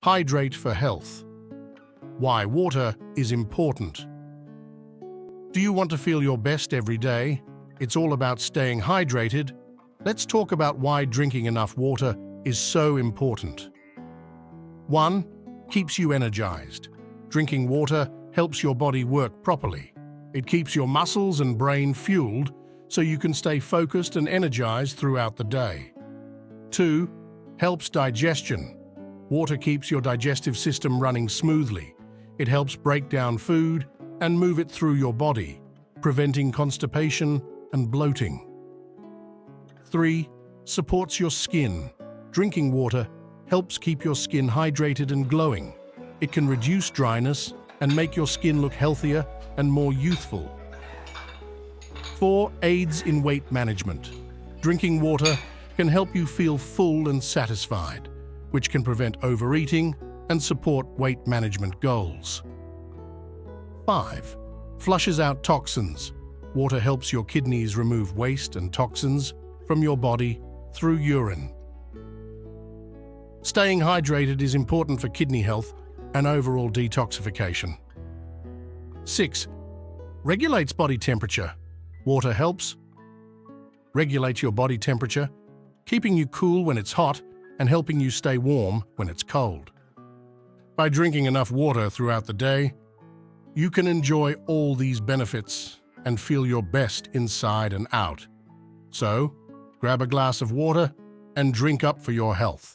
Hydrate for health. Why water is important. Do you want to feel your best every day? It's all about staying hydrated. Let's talk about why drinking enough water is so important. 1. Keeps you energized. Drinking water helps your body work properly. It keeps your muscles and brain fueled so you can stay focused and energized throughout the day. 2. Helps digestion. Water keeps your digestive system running smoothly. It helps break down food and move it through your body, preventing constipation and bloating. 3. Supports your skin. Drinking water helps keep your skin hydrated and glowing. It can reduce dryness and make your skin look healthier and more youthful. 4. Aids in weight management. Drinking water can help you feel full and satisfied, which can prevent overeating and support weight management goals. 5. Flushes out toxins. Water helps your kidneys remove waste and toxins from your body through urine. Staying hydrated is important for kidney health and overall detoxification. 6. Regulates body temperature. Water helps regulate your body temperature, keeping you cool when it's hot and helping you stay warm when it's cold. By drinking enough water throughout the day, you can enjoy all these benefits and feel your best inside and out. So, grab a glass of water and drink up for your health.